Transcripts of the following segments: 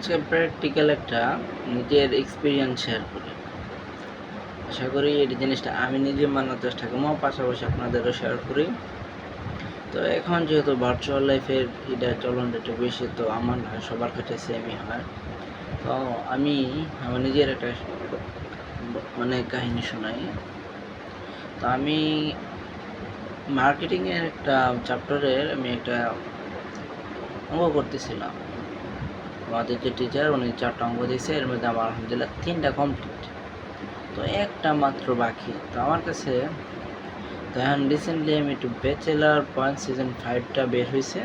আজকে প্র্যাকটিক্যাল একটা নিজের এক্সপিরিয়েন্স শেয়ার করি। আশা করি এই জিনিসটা আমি নিজে মানার চেষ্টা করবো, পাশাপাশি আপনাদেরও শেয়ার করি। তো এখন যেহেতু ভার্চুয়াল লাইফের এটা চলনটা একটু বেশি, তো আমার না সবার ক্ষেত্রে সেমই হয়। তো আমি আমার নিজের একটা কাহিনী শোনাই। তো আমি মার্কেটিংয়ের একটা চ্যাপ্টারের আমি একটা অঙ্ক করতেছিলাম। আমাদের যে টিচার উনি 4টা অঙ্ক দিয়েছে, এর মধ্যে আমার আলহামদুলিল্লাহ 3টা কমপ্লিট, তো একটা মাত্র বাকি। তো আমার কাছে তো এখন রিসেন্টলি আমি একটু ব্যাচেলার পয়েন্ট সিজন 5টা বের হয়েছে,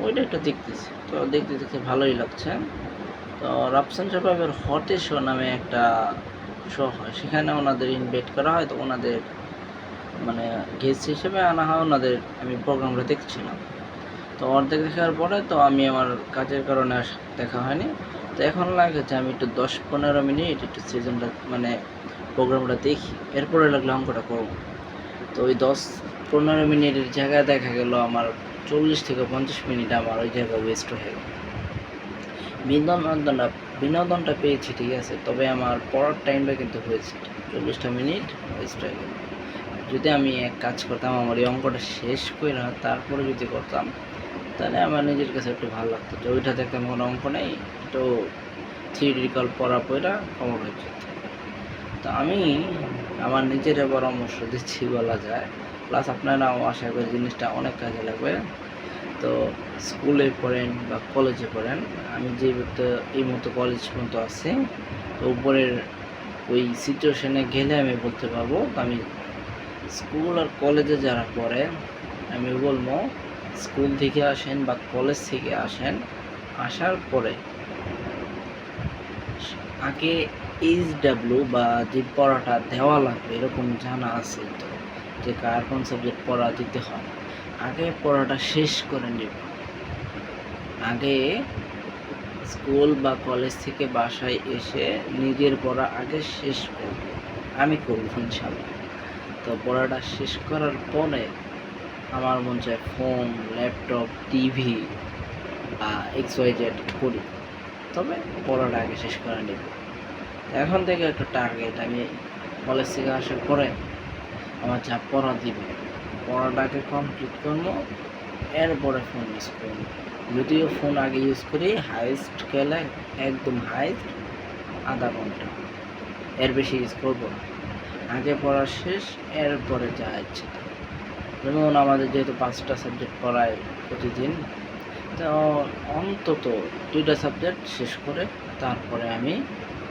ওইটা একটু দেখতেছি। তো দেখতে দেখতে ভালোই লাগছে। তো রাফসান সাহেবের হটে শো নামে একটা শো হয়, সেখানে ওনাদের ইনভাইট করা হয়। তো ওনাদের গেস্ট হিসেবে আনা হয় ওনাদের। আমি প্রোগ্রামটা দেখছিলাম, তো অর্ধেক দেখার পরে তো আমি আমার কাজের কারণে দেখা হয়নি। তো এখন লাগছে আমি একটু 10-15 মিনিট একটু সিজনটা প্রোগ্রামটা দেখি, এরপরে লাগলে অঙ্কটা করবো। তো ওই 10-15 মিনিটের জায়গায় দেখা গেল আমার 40 থেকে 50 মিনিট আমার ওই জায়গায় ওয়েস্ট হয়ে গেল। বিনোদনটা পেয়েছি ঠিক আছে, তবে আমার পড়ার টাইমটা কিন্তু হয়েছে 40টা মিনিট ওয়েস্ট হয়ে গেল। যদি আমি এক কাজ করতাম, আমার এই অঙ্কটা শেষ করে তারপরে যদি করতাম, তাহলে আমার নিজের কাছে একটু ভালো লাগতো যে ওইটা দেখতাম কোনো অঙ্ক নেই, একটু থিওরিটিক্যাল পড়া কমন হয়ে যেত। তো আমি আমার নিজের পরামর্শ দিচ্ছি বলা যায়, প্লাস আপনারাও আশা করি জিনিসটা অনেক কাজে লাগবে। তো স্কুলে পড়েন বা কলেজে পড়েন, আমি যে এই মতো কলেজ পর্যন্ত আছে, তো উপরের ওই সিচুয়েশনে গেলে আমি বলতে পারবো। তো আমি স্কুল আর কলেজে যারা পড়ে, আমি বলবো স্কুল থেকে আসেন বা কলেজ থেকে আসেন, আসার পরে আগে HW বা যে পড়াটা দেওয়া লাগবে এরকম জানা আছে তো, যে কার কোন সাবজেক্ট পড়া দিতে হয়, আগে পড়াটা শেষ করে নেব। আগে স্কুল বা কলেজ থেকে বাসায় এসে নিজের পড়া আগে শেষ করব, আমি করব ইনশাআল্লাহ। তো পড়াটা শেষ করার পরে আমার মন চায় ফোন, ল্যাপটপ, টিভি বা XYZ করি, তবে পড়াটা আগে শেষ করে নেব। এখন থেকে একটা টার্গেট, আমি কলেজ থেকে আসার পরে আমার যা পড়া দিবে পড়াটাকে কমপ্লিট করবো, এরপরে ফোন ইউজ করবো। যদিও ফোন আগে ইউজ করি, হাইস্ট গেলে একদম হাইস্ট আধা ঘন্টা, এর বেশি ইউজ করবো না। আগে পড়া শেষ, এরপরে যা ইচ্ছে। যেমন আমাদের যেহেতু 5টা সাবজেক্ট পড়ায় প্রতিদিন, তো অন্তত 2টা সাবজেক্ট শেষ করে তারপরে আমি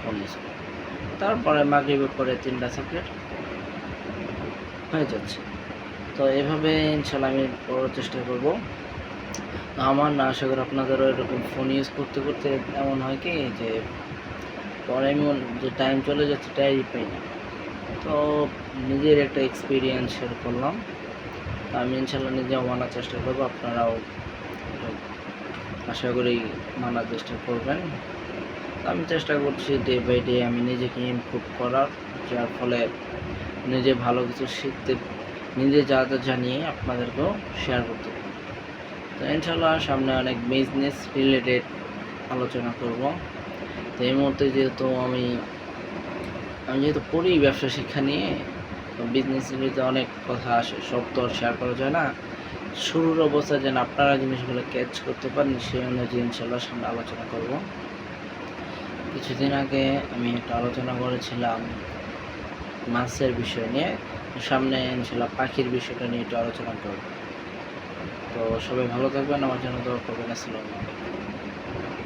ফোন ইউজ করি। তারপরে মাগরিবের পরে 3টা সাবজেক্ট হয়ে যাচ্ছে। তো এভাবে ইনশাল্লাহ আমি পড়ার চেষ্টা করব। আমার না আশা করি আপনাদেরও এরকম ফোন ইউজ করতে করতে এমন হয় কি যে পরে এমন যে টাইম চলে যাচ্ছে টাইমই পাই না। তো নিজের একটা এক্সপিরিয়েন্স শেয়ার করলাম। তো আমি ইনশাল্লাহ নিজেও মানার চেষ্টা করবো, আপনারাও আশা করি মানার চেষ্টা করবেন। আমি চেষ্টা করছি ডে বাই ডে আমি নিজেকে ইমপ্রুভ করার, যার ফলে নিজে ভালো কিছু শিখতে, নিজে যা যা জানিয়ে আপনাদেরকেও শেয়ার করতে পারি। তো ইনশাল্লাহ সামনে অনেক বিজনেস রিলেটেড আলোচনা করব। তো এই মুহূর্তে যেহেতু আমি যেহেতু পড়ি ব্যবসা শিক্ষা নিয়ে, তো বিজনেস রিলেটেড অনেক কথা আসে, সব তো আর শেয়ার করা যায় না। শুরুর অবস্থায় যেন আপনারা জিনিসগুলো ক্যাচ করতে পারেন, সেই অনুযায়ী ইনশাল্লাহ সামনে আলোচনা করব। কিছুদিন আগে আমি একটা আলোচনা করেছিলাম মাছের বিষয় নিয়ে, সামনে ইনশাল্লাহ পাখির বিষয়টা নিয়ে একটু আলোচনা করব। তো সবাই ভালো থাকবেন, আমার জন্য দোয়া করবেন। আসসালামু আলাইকুম।